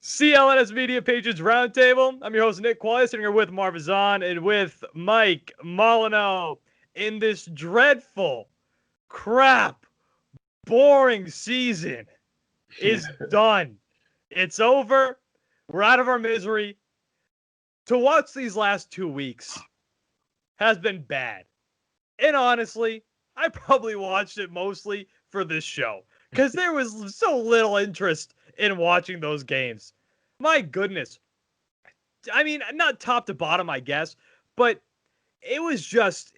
CLNS Media Patriots Roundtable. I'm your host, Nick Quayle, sitting here with Marv and with Mike Molyneux in this dreadful, crap, boring season is done. It's over. We're out of our misery. To watch these last 2 weeks has been bad. And honestly, I probably watched it mostly for this show because there was so little interest in watching those games. My goodness. I mean, not top to bottom, I guess, but it was just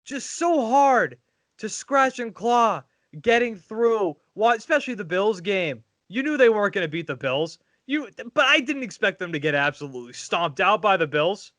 so hard to scratch and claw getting through, especially the Bills game. You knew they weren't going to beat the Bills. But I didn't expect them to get absolutely stomped out by the Bills.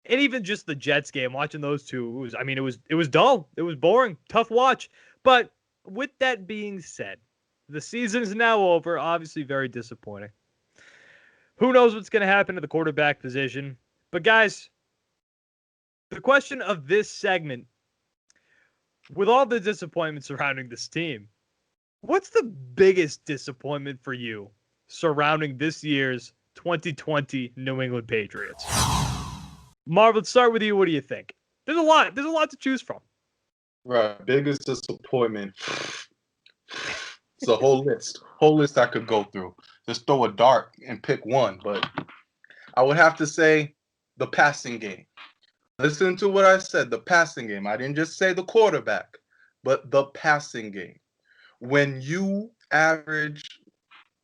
And even just the Jets game, watching those two, it was dull. It was boring, tough watch. But with that being said, the season is now over. Obviously, very disappointing. Who knows what's going to happen to the quarterback position? But guys, the question of this segment, with all the disappointment surrounding this team, what's the biggest disappointment for you surrounding this year's 2020 New England Patriots? Marv, let's start with you. What do you think? There's a lot to choose from. Right. Biggest disappointment. It's a whole list I could go through. Just throw a dart and pick one. But I would have to say the passing game. Listen to what I said, the passing game. I didn't just say the quarterback, but the passing game. When you average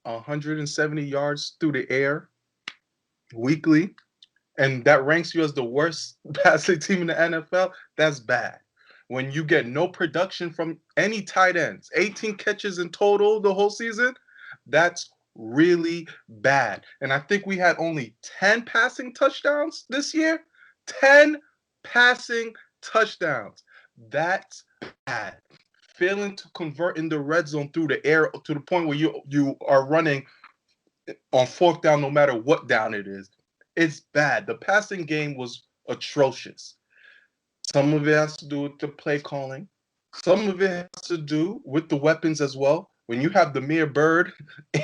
170 yards through the air weekly, and that ranks you as the worst passing team in the NFL, that's bad. When you get no production from any tight ends, 18 catches in total the whole season, that's really bad. And I think we had only 10 passing touchdowns this year. 10 passing touchdowns. That's bad. Failing to convert in the red zone through the air to the point where you are running on fourth down no matter what down it is. It's bad. The passing game was atrocious. Some of it has to do with the play calling. Some of it has to do with the weapons as well. When you have Damiere Byrd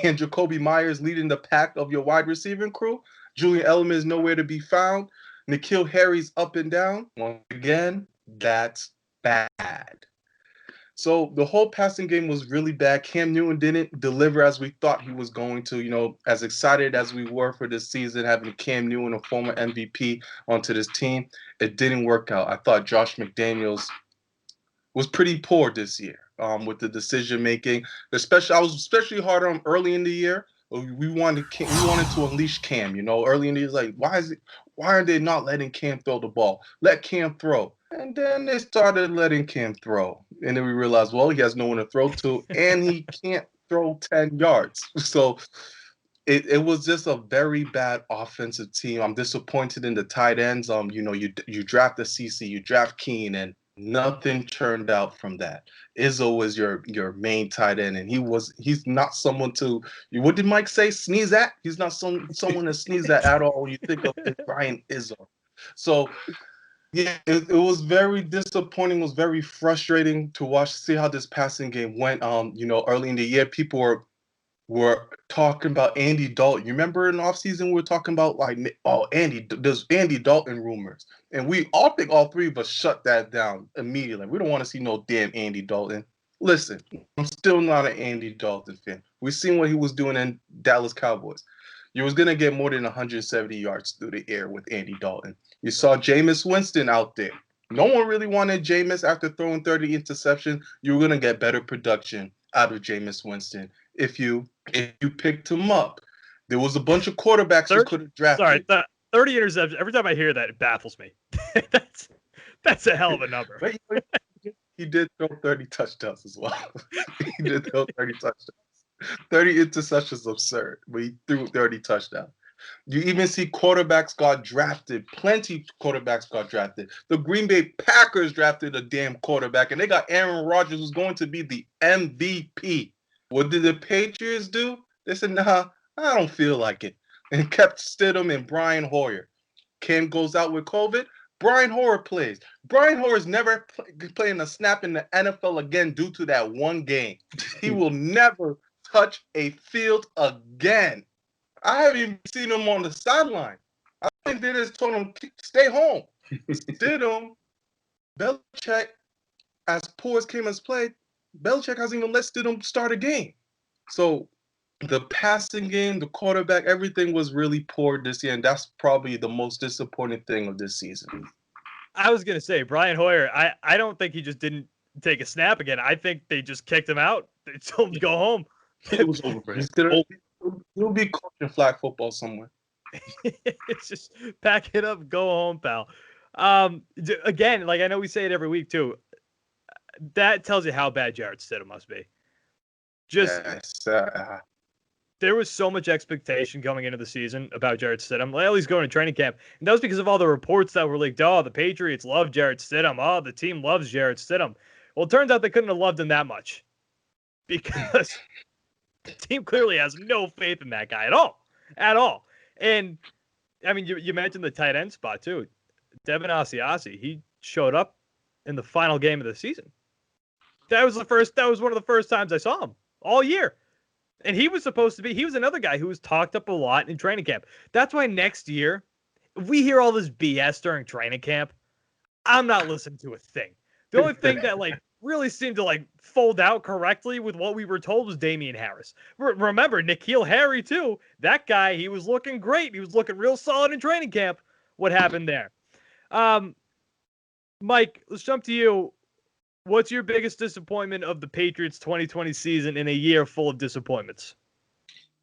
and Jacoby Myers leading the pack of your wide receiving crew, Julian Edelman is nowhere to be found. N'Keal Harry's up and down. Once again, that's bad. So the whole passing game was really bad. Cam Newton didn't deliver as we thought he was going to. You know, as excited as we were for this season, having Cam Newton, a former MVP, onto this team, it didn't work out. I thought Josh McDaniels was pretty poor this year with the decision making. I was especially hard on early in the year. We wanted to unleash Cam. You know, early in the year, like why are they not letting Cam throw the ball? Let Cam throw. And then they started letting Cam throw. And then we realized, well, he has no one to throw to, and he can't throw 10 yards. So it was just a very bad offensive team. I'm disappointed in the tight ends. You draft the CC, you draft Keen, and nothing turned out from that. Izzo was your main tight end, and he's not someone to, what did Mike say, sneeze at? He's not someone to sneeze at all when you think of Brian Izzo. So yeah, it was very disappointing. It was very frustrating to see how this passing game went. Early in the year, people were talking about Andy Dalton. You remember in the offseason, we were talking about there's Andy Dalton rumors. And we all think all three of us shut that down immediately. We don't want to see no damn Andy Dalton. Listen, I'm still not an Andy Dalton fan. We've seen what he was doing in Dallas Cowboys. You was going to get more than 170 yards through the air with Andy Dalton. You saw Jameis Winston out there. No one really wanted Jameis after throwing 30 interceptions. You were going to get better production out of Jameis Winston if you picked him up. There was a bunch of quarterbacks you could have drafted. Sorry, 30 interceptions. Every time I hear that, it baffles me. That's a hell of a number. He did throw 30 touchdowns as well. He did throw 30 touchdowns. 30 interceptions is absurd, but he threw 30 touchdowns. You even see quarterbacks got drafted. Plenty quarterbacks got drafted. The Green Bay Packers drafted a damn quarterback, and they got Aaron Rodgers, who's going to be the MVP. What did the Patriots do? They said, nah, I don't feel like it, and kept Stidham and Brian Hoyer. Cam goes out with COVID. Brian Hoyer plays. Brian Hoyer's never playing a snap in the NFL again due to that one game. He will never touch a field again. I haven't even seen him on the sideline. I think they just told him stay home. Sit him. Belichick, as poor as Kim has played, Belichick hasn't even let Stidham start a game. So the passing game, the quarterback, everything was really poor this year, and that's probably the most disappointing thing of this season. I was gonna say Brian Hoyer. I don't think he just didn't take a snap again. I think they just kicked him out. They told him to go home. It was over for him. He'll be coaching flag football somewhere. It's just pack it up, go home, pal. Again, like I know we say it every week too. That tells you how bad Jarrett Stidham must be. Just yes, there was so much expectation coming into the season about Jarrett Stidham. Well, he's going to training camp, and that was because of all the reports that were leaked. Oh, the Patriots love Jarrett Stidham. Oh, the team loves Jarrett Stidham. Well, it turns out they couldn't have loved him that much because the team clearly has no faith in that guy at all. And I mean, you mentioned the tight end spot too. Devin Asiasi, he showed up in the final game of the season. That was one of the first times I saw him all year. And he was another guy who was talked up a lot in training camp. That's why next year, if we hear all this BS during training camp, I'm not listening to a thing. The only thing that really seemed to fold out correctly with what we were told was Damian Harris. Remember, N'Keal Harry too. That guy, he was looking great. He was looking real solid in training camp. What happened there? Mike, let's jump to you. What's your biggest disappointment of the Patriots 2020 season in a year full of disappointments?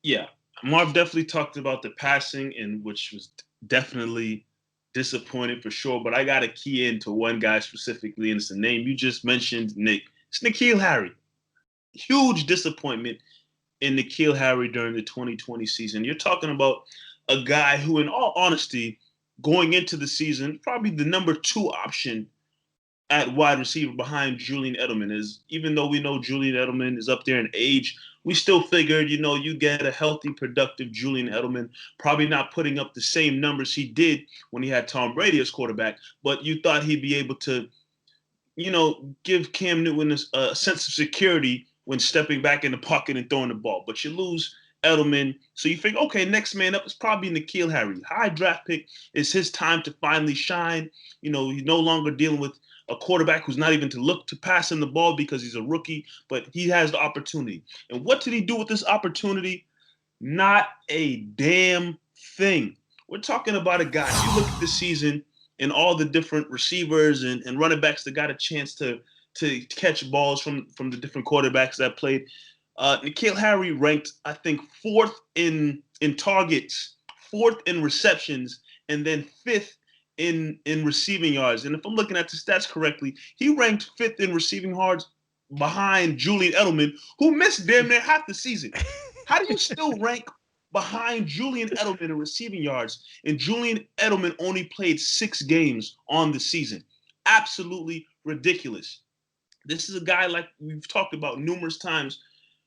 Yeah, Marv definitely talked about the passing, and which was definitely disappointing for sure. But I got to key into one guy specifically, and it's the name you just mentioned, Nick. It's N'Keal Harry. Huge disappointment in N'Keal Harry during the 2020 season. You're talking about a guy who, in all honesty, going into the season, probably the number 2 option at wide receiver behind Julian Edelman. Is even though we know Julian Edelman is up there in age, we still figured, you get a healthy, productive Julian Edelman, probably not putting up the same numbers he did when he had Tom Brady as quarterback, but you thought he'd be able to, give Cam Newton a sense of security when stepping back in the pocket and throwing the ball. But you lose Edelman, so you think, okay, next man up is probably N'Keal Harry. High draft pick. Is his time to finally shine. He's no longer dealing with a quarterback who's not even to look to pass him the ball because he's a rookie, but he has the opportunity. And what did he do with this opportunity? Not a damn thing. We're talking about a guy. You look at the season and all the different receivers and running backs that got a chance to catch balls from the different quarterbacks that played. N'Keal Harry ranked, I think, 4th in targets, 4th in receptions, and then 5th in receiving yards. And if I'm looking at the stats correctly, he ranked 5th in receiving yards behind Julian Edelman, who missed damn near half the season. How do you still rank behind Julian Edelman in receiving yards, and Julian Edelman only played 6 games on the season? Absolutely ridiculous. This is a guy, like we've talked about numerous times.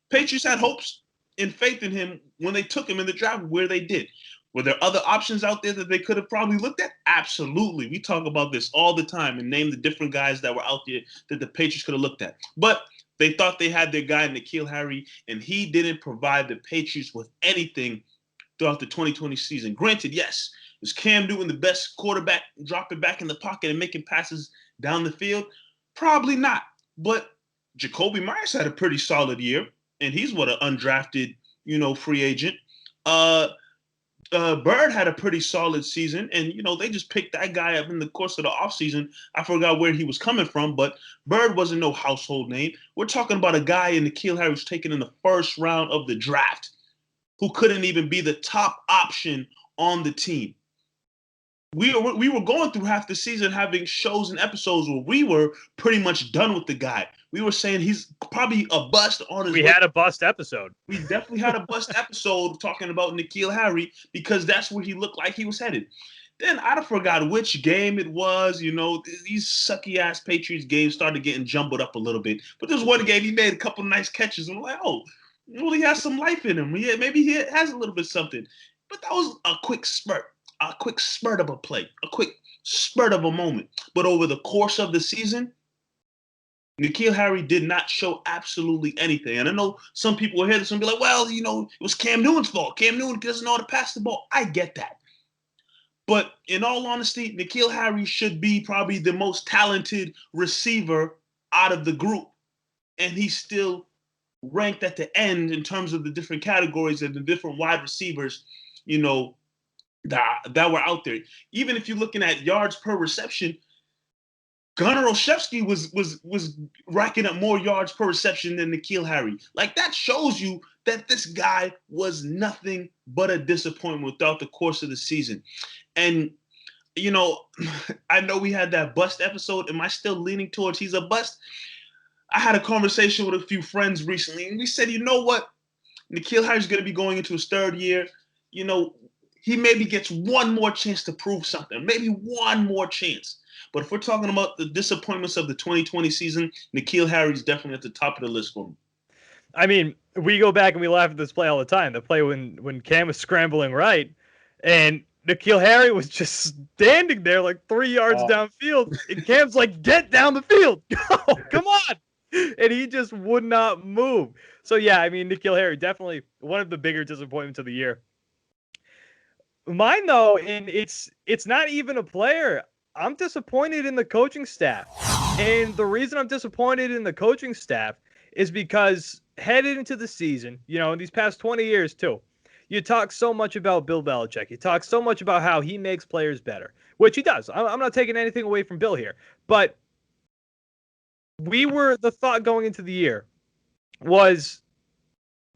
Patriots had hopes and faith in him when they took him in the draft where they did. Were there other options out there that they could have probably looked at? Absolutely. We talk about this all the time and name the different guys that were out there that the Patriots could have looked at. But they thought they had their guy, N'Keal Harry, and he didn't provide the Patriots with anything throughout the 2020 season. Granted, yes, was Cam Newton the best quarterback dropping back in the pocket and making passes down the field? Probably not. But Jacoby Myers had a pretty solid year, and he's an undrafted, free agent. Bird had a pretty solid season, and they just picked that guy up in the course of the offseason. I forgot where he was coming from, but Bird wasn't no household name. We're talking about a guy in N'Keal Harry who's taken in the 1st round of the draft, who couldn't even be the top option on the team. We were going through half the season having shows and episodes where we were pretty much done with the guy. We were saying he's probably a bust on his way. We had a bust episode. We definitely had a bust episode talking about N'Keal Harry because that's where he looked like he was headed. Then I forgot which game it was. These sucky-ass Patriots games started getting jumbled up a little bit. But there's one game he made a couple nice catches. And I'm like, oh, he has some life in him. Yeah, maybe he has a little bit of something. But that was a quick spurt of a play, a quick spurt of a moment. But over the course of the season, N'Keal Harry did not show absolutely anything. And I know some people will hear this and be like, well, you know, it was Cam Newton's fault. Cam Newton doesn't know how to pass the ball. I get that. But in all honesty, N'Keal Harry should be probably the most talented receiver out of the group. And he's still ranked at the end in terms of the different categories and the different wide receivers, you know, that were out there. Even if you're looking at yards per reception, Gunnar Olszewski was racking up more yards per reception than N'Keal Harry. Like, that shows you that this guy was nothing but a disappointment throughout the course of the season. And, you know, I know we had that bust episode. Am I still leaning towards he's a bust? I had a conversation with a few friends recently, and we said, you know what? N'Keal Harry's going to be going into his third year. You know, he maybe gets one more chance to prove something, maybe one more chance. But if we're talking about the disappointments of the 2020 season, N'Keal Harry's definitely at the top of the list for me. I mean, we go back and we laugh at this play all the time. The play when Cam was scrambling right, and N'Keal Harry was just standing there like 3 yards downfield, and Cam's like, get down the field. Go, come on. And he just would not move. So, yeah, I mean, N'Keal Harry, definitely one of the bigger disappointments of the year. Mine, though, and it's not even a player. I'm disappointed in the coaching staff. And the reason I'm disappointed in the coaching staff is because headed into the season, you know, in these past 20 years, too, you talk so much about Bill Belichick. You talk so much about how he makes players better, which he does. I'm not taking anything away from Bill here. But the thought going into the year was,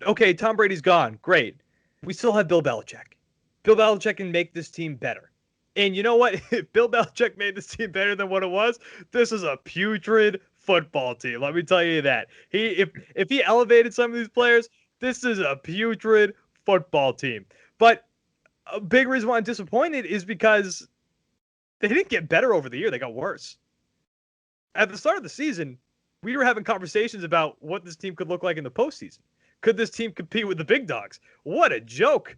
okay, Tom Brady's gone. Great. We still have Bill Belichick. Bill Belichick can make this team better. And you know what? If Bill Belichick made this team better than what it was, this is a putrid football team. Let me tell you that. If he elevated some of these players, this is a putrid football team. But a big reason why I'm disappointed is because they didn't get better over the year. They got worse. At the start of the season, we were having conversations about what this team could look like in the postseason. Could this team compete with the big dogs? What a joke.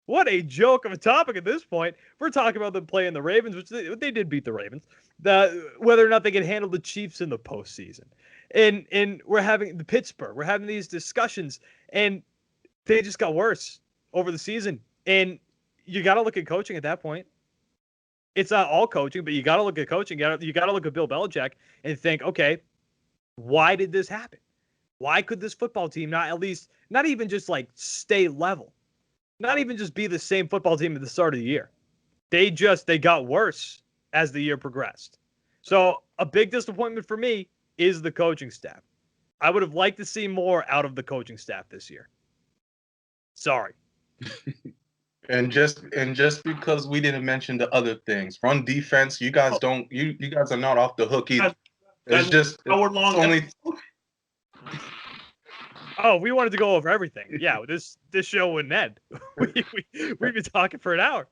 What a joke of a topic at this point. We're talking about them playing the Ravens, which they did beat the Ravens, whether or not they can handle the Chiefs in the postseason. And we're having the Pittsburgh. We're having these discussions, and they just got worse over the season. And you got to look at coaching at that point. It's not all coaching, but you got to look at coaching. You got to look at Bill Belichick and think, okay, why did this happen? Why could this football team not even just like stay level? Not even just be the same football team at the start of the year. They got worse as the year progressed. So a big disappointment for me is the coaching staff. I would have liked to see more out of the coaching staff this year. Sorry. And just because we didn't mention the other things, run defense, you guys don't you guys are not off the hook either. It's just only. Oh, we wanted to go over everything. Yeah, this show wouldn't end. We'd be talking for an hour.